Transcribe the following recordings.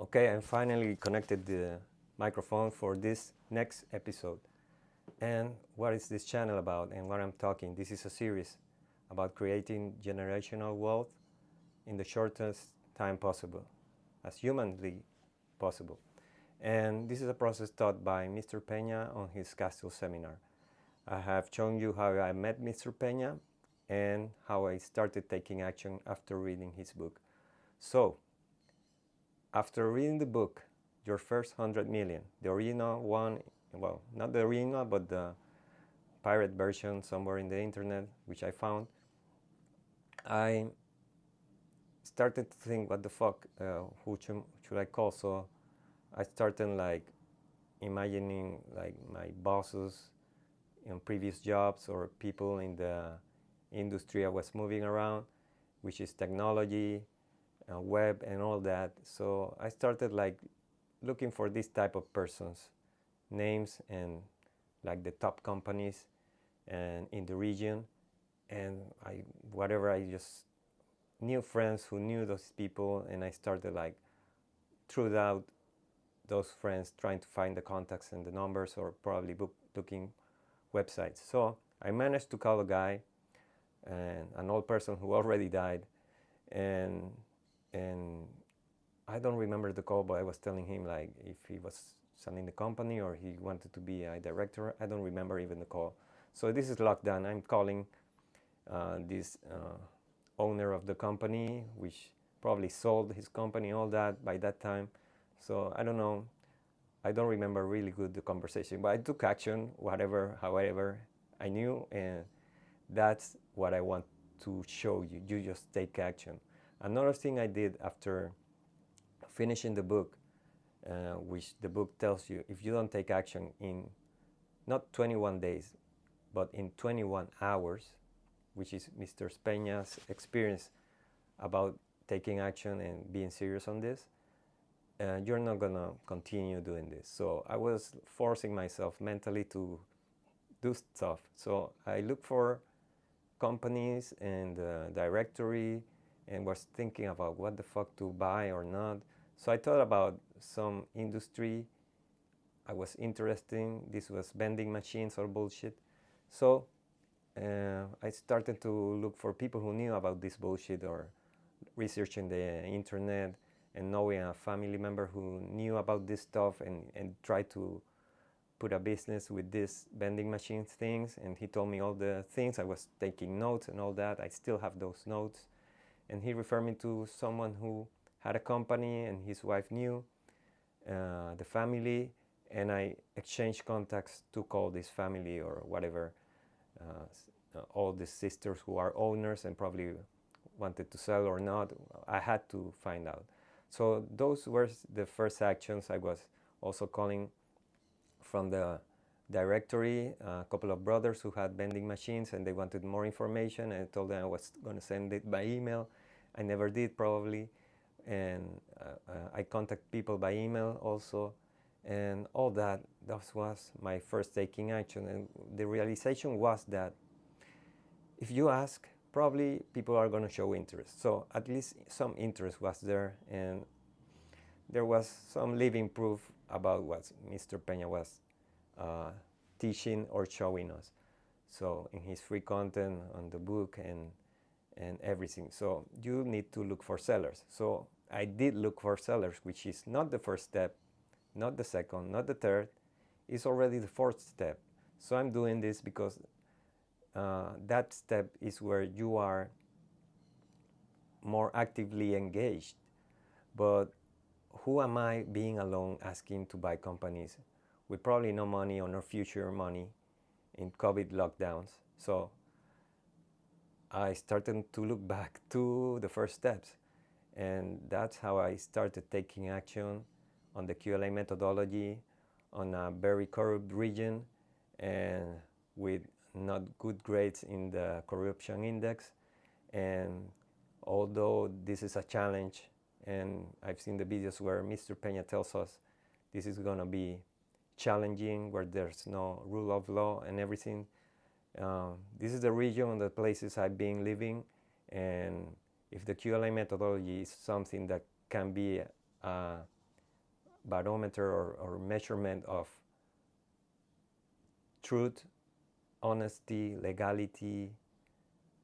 Okay, I finally connected the microphone for this next episode. And what is this channel about and what I'm talking? This is a series about creating generational wealth in the shortest time possible, as humanly possible. And this is a process taught by Mr. Peña on his Castle seminar. I have shown you how I met Mr. Peña and how I started taking action after reading his book. So, after reading the book, Your First 100 Million, the original one, well, not the original, but the pirate version somewhere in the internet, which I found, I started to think, what the fuck, who should I call? So I started like imagining like my bosses in previous jobs or people in the industry I was moving around, which is technology, web and all that. So I started like looking for this type of persons, names and like the top companies and in the region, and I just knew friends who knew those people, and I started like through out those friends trying to find the contacts and the numbers or probably looking websites. So I managed to call a guy, and an old person who already died, and I don't remember the call, but I was telling him like if he was selling the company or he wanted to be a director. I don't remember even the call. So this is lockdown. I'm calling this owner of the company, which probably sold his company, all that by that time. So I don't know. I don't remember really good the conversation, but I took action, whatever, however I knew, and that's what I want to show you. You just take action. Another thing I did after finishing the book, which the book tells you, if you don't take action in not 21 days, but in 21 hours, which is Mr. Peña's experience about taking action and being serious on this, you're not gonna continue doing this. So I was forcing myself mentally to do stuff. So I looked for companies and directory and was thinking about what the fuck to buy or not. So I thought about some industry I was interested in. This was vending machines or bullshit. So I started to look for people who knew about this bullshit or researching the internet and knowing a family member who knew about this stuff and tried to put a business with this vending machine things. And he told me all the things. I was taking notes and all that. I still have those notes. And he referred me to someone who had a company and his wife knew the family. And I exchanged contacts to call this family or whatever, all the sisters who are owners and probably wanted to sell or not. I had to find out. So those were the first actions. I was also calling from the directory a couple of brothers who had vending machines and they wanted more information, and I told them I was going to send it by email. I never did probably, and I contact people by email also, and all that. That was my first taking action, and the realization was that if you ask, probably people are going to show interest. So at least some interest was there, and there was some living proof about what Mr. Peña was teaching or showing us. So in his free content on the book and everything. So you need to look for sellers. So I did look for sellers, which is not the first step, not the second, not the third. It's already the fourth step. So I'm doing this because that step is where you are more actively engaged. But who am I being alone asking to buy companies with probably no money or no future money in COVID lockdowns? So I started to look back to the first steps, and that's how I started taking action on the QLA methodology on a very corrupt region and with not good grades in the corruption index. And although this is a challenge, and I've seen the videos where Mr. Peña tells us this is going to be challenging, where there's no rule of law and everything. This is the region, the places I've been living, and if the QLA methodology is something that can be barometer or measurement of truth, honesty, legality,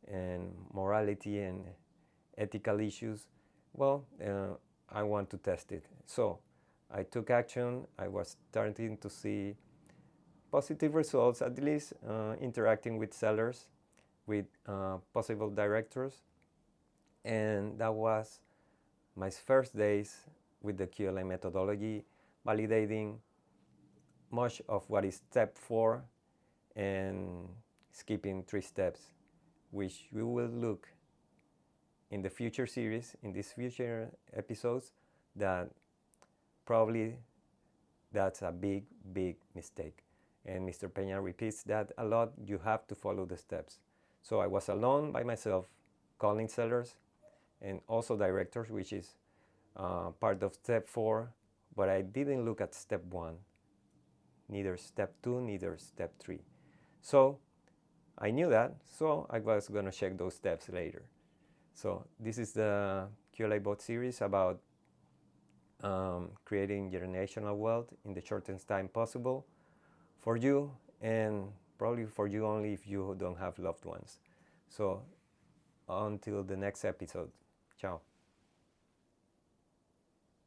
and morality and ethical issues. Well, I want to test it. So I took action. I was starting to see positive results, at least interacting with sellers, with possible directors. And that was my first days with the QLA methodology, validating much of what is step 4 and skipping 3 steps, which we will look in the future series, in these future episodes, that probably that's a big mistake. And Mr. Peña repeats that a lot. You have to follow the steps. So I was alone by myself, calling sellers and also directors, which is part of step 4, but I didn't look at step 1, neither step 2, neither step 3. So I knew that, so I was going to check those steps later. So this is the QLA bot series about creating generational wealth in the shortest time possible for you, and probably for you only if you don't have loved ones. So until the next episode, ciao.